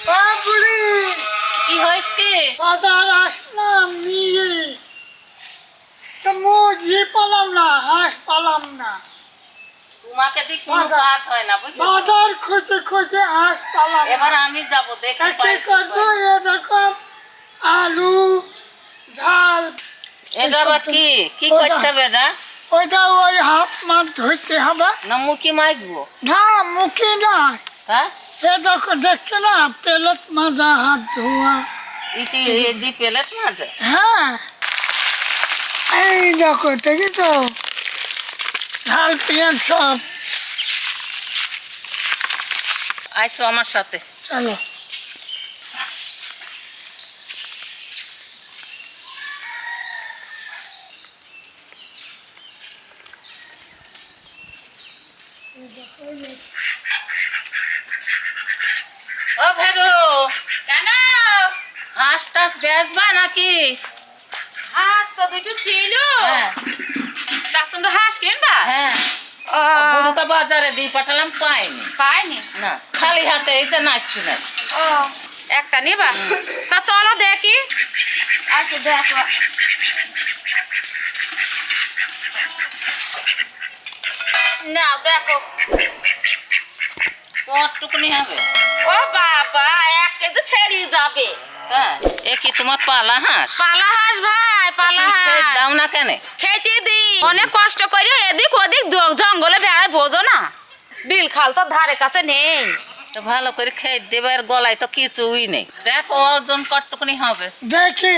বুড়ি কি হয়েছে? বাজার আসলাম নিয়ে তো মুরগি পালাম না, হাঁস পালাম না। তোমাকে দিয়ে কোনো কাজ হয় না বুঝছো? বাজার খুঁজে খুঁজে হাঁস পালাম। এবার আমি যাব দেখি কি করবো? এ দেখো আলু ঝাল। এটা আবার কি কি করতে হবে না? ওইটা ওই হাত মাছ ধরতে হবে না মুখি মাখবো? না, মুখে নয়। হ্যাঁ এ দেখো দেখছো না, প্লেট মাজা, হাত ধোয়া। ইটি দি প্লেট মাঝে? হ্যাঁ এই দেখো, দেখেছো ঝাল পেঁয়াজ সব। আইসো আমার সাথে। চলো ও ভেরো, কেন? হাঁস টাস বেচবা নাকি? হাঁস তো দুটো ছিল। হ্যাঁ তা তোমরা হাঁস কিনবা? হ্যাঁ, ও, বুড়োকে বাজারে দিয়ে পাঠালাম, পাইনি। পাইনি। না, খালি হাতে এই যে নাচতে নাচতে। ও, একটা নিবা? তা চলো দেখি। আচ্ছা দেখো। নাও দেখো। কতটুকুনি হবে? ও বাবা, এক কেজি ছেড়ে যাবে। হ্যাঁ, এ কি তোমার পালা হাঁস? পালা হাঁস ভাই, পালা তুমি হাঁস। দাও না কেন? খেতে দি, অনেক কষ্ট করে এদিক ওদিক জঙ্গলে বেড়ায়, বোঝো না? বিল খাল তো ধারে কাছে নেই। তো ভালো করে খেয়ে দেবার, গলায় তো কিছুই নেই। দেখো ওজন কতটুকুনি হবে। দেখি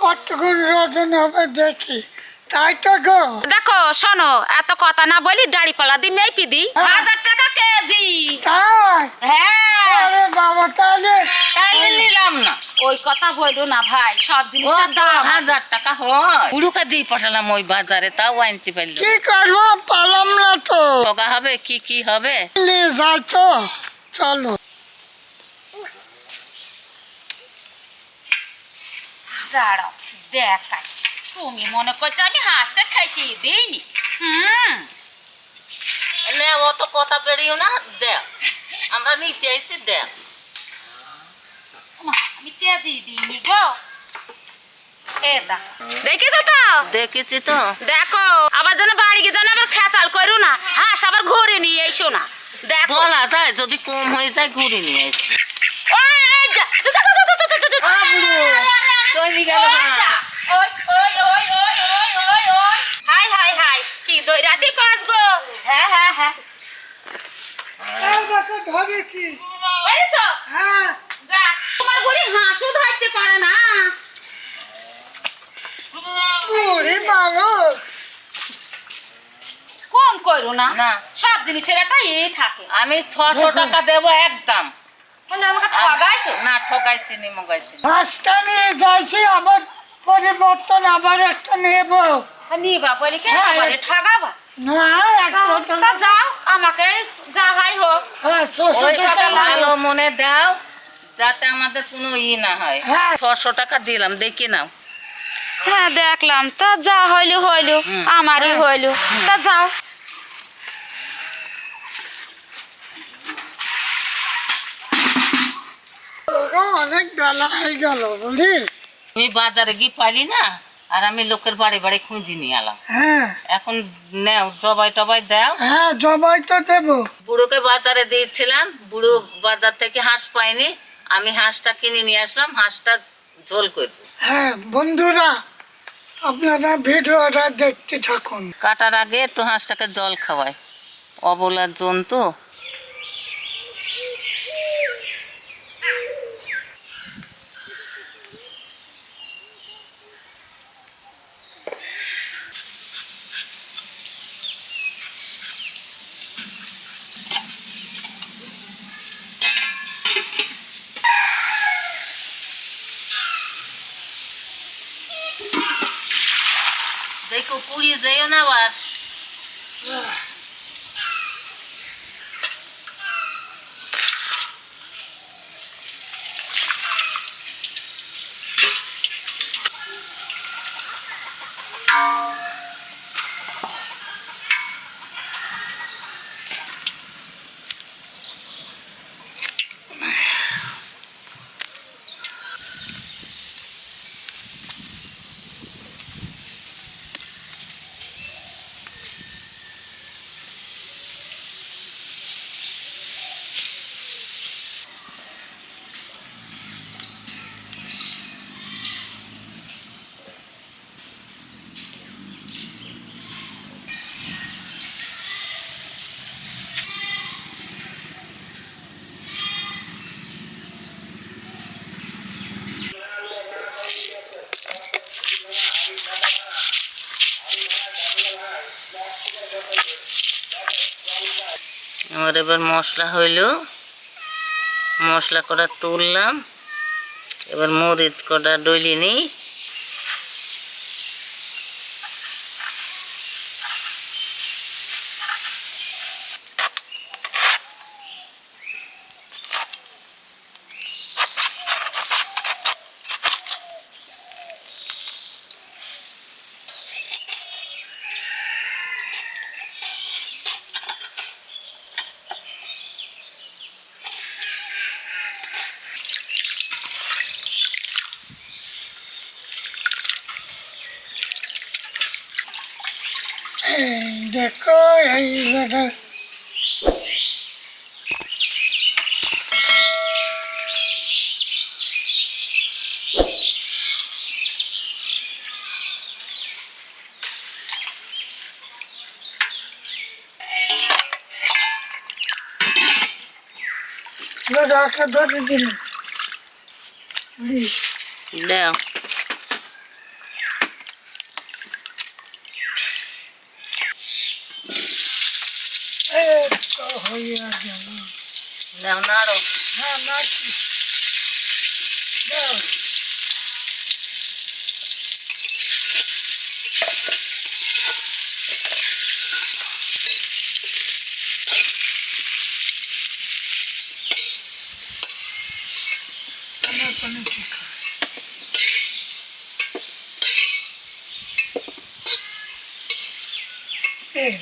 কতক্ষণ ওজন হবে দেখি, তাই তো গো। দেখো শোনো, এত কথা না বলি দাড়ি পালা দি মেপি দি। 1000 টাকা কেজি। তাই? হ্যাঁ, আরে বাবা, তাহলে তাইলে নিলাম না। ওই কথা বলো না ভাই, সব ও জিনিসের তো দাম। 1000 টাকা হয়। বুড়োকে দিয়ে পাঠালাম ওই বাজারে, তাও আনতে পারলো। কি করবো, পালাম না তো। ঠকা হবে, কি কি হবে? নিয়ে যাই তো, চলো। দাঁড়াও দেখাই। তুমি মনে করছো আমি হাঁসটা খাইতে দিইনি? নে, ও তো কথা বেরিয়েও না, দেখ আমরা নিতে আইছি, দেখ। আমি কেজি দিইনি গো। এ দেখো, দেখেছো তো? দেখেছি তো। দেখো, আবার যেন বাড়ি গিয়ে যেন আবার খেচাল করো না, হাঁস আবার ঘুরে নিয়ে এসো না। দেখো বলা যায়, যদি কম হয়ে যায় ঘুরে নিয়ে আসি। ওই, এই যা, যা, যা, যা, যা, যা, যা, যা, আ বুড়ো, চলে গেল ওই যা, হাঁস। ওই, ওই, ওই, ওই, ওই, ওই, ওই। হাই, হাই, হাই, কি দৈরাতি কাজ গো। হ্যাঁ, হ্যাঁ, হ্যাঁ। এই দেখো ধরেছি। পেয়েছো? হ্যাঁ, যা, তোমার বুড়ি হাঁসও ধরতে পারে না। বুড়ি মানুষ। কম করো না, না। সব জিনিসের একটা এই থাকে। আমি 600 টাকা দেবো একদম। বলে আমাকে ঠগাইছো? না, ঠকাইছি নি, মগাইছি। হাঁসটা নিয়ে যাইছি, আবার পরিবর্তন আবার একটা নেবো। নিবা পরীক্ষা আবার ঠগাবা? না, একটা তা যাও, আমাকে যা হাই হোক। হ্যাঁ, 600 ওই টাকা টাকা লাগবে। ভালো মনে দাও, যাতে আমাদের কোনো না হয়। হ্যাঁ। 600 টাকা দিলাম, দেখি নাও। হ্যাঁ দেখলাম, তা যা হইলো হইলো, আমারই হইলো। তা যাও। অনেক বেলা হয়ে গেল বুড়ি। আমি বাজারে গিয়ে পাইলি না, আর আমি লোকের বাড়ি বাড়ি খুঁজি নিয়ে এলাম। হ্যাঁ এখন নেও, জবাই টবাই দাও। হ্যাঁ, জবাই তো দেবো। বুড়োকে বাজারে দিয়েছিলাম, বুড়ো বাজার থেকে হাঁস পাইনি, আমি হাঁসটা কিনে নিয়ে আসলাম, হাঁসটা ঝোল করব। হ্যাঁ বন্ধুরা, আপনারা ভিডিওটা দেখতে থাকুন। কাটার আগে একটু হাঁসটাকে জল খাওয়াই, অবলার জন্তু। দেখো পুড়িয়ে যাইও না আবার। আমার এবার মশলা হইল, মশলা কটা তুললাম, এবার মরিচ কটা ডলি নিই। দেখো এই বেটা বেটাকে ধরে দিল দাও হইয়া গেল দাও নাড়ো। হ্যাঁ নাকি দাও ঠিক এই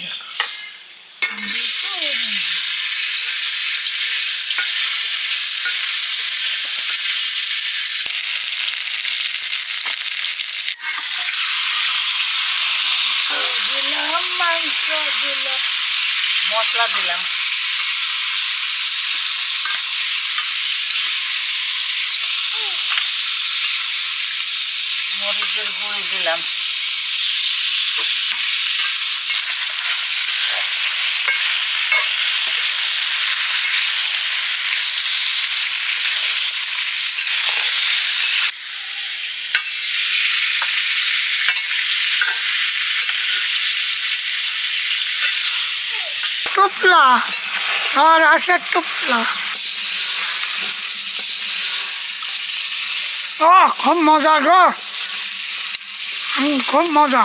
দেখো দিলাম মাংস দিলাম মশলা দিলাম, মরিচের গুঁড়ি দিলাম, টুপলা আর আছে টুপলা খুব মজা গো খুব মজা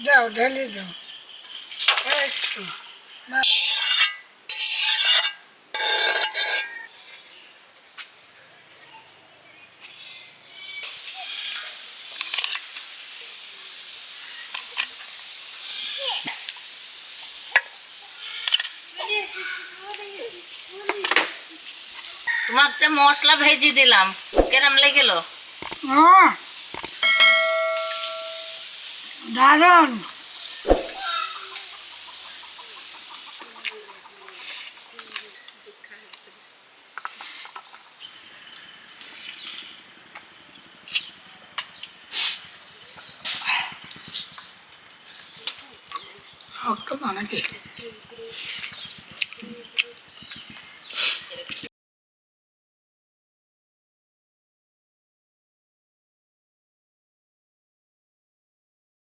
দাও ঢেলে দাও একটু তোমাকে মশলা ভেজে দিলাম, কেরম লেগেল? দারুণ শক্ত মানে কি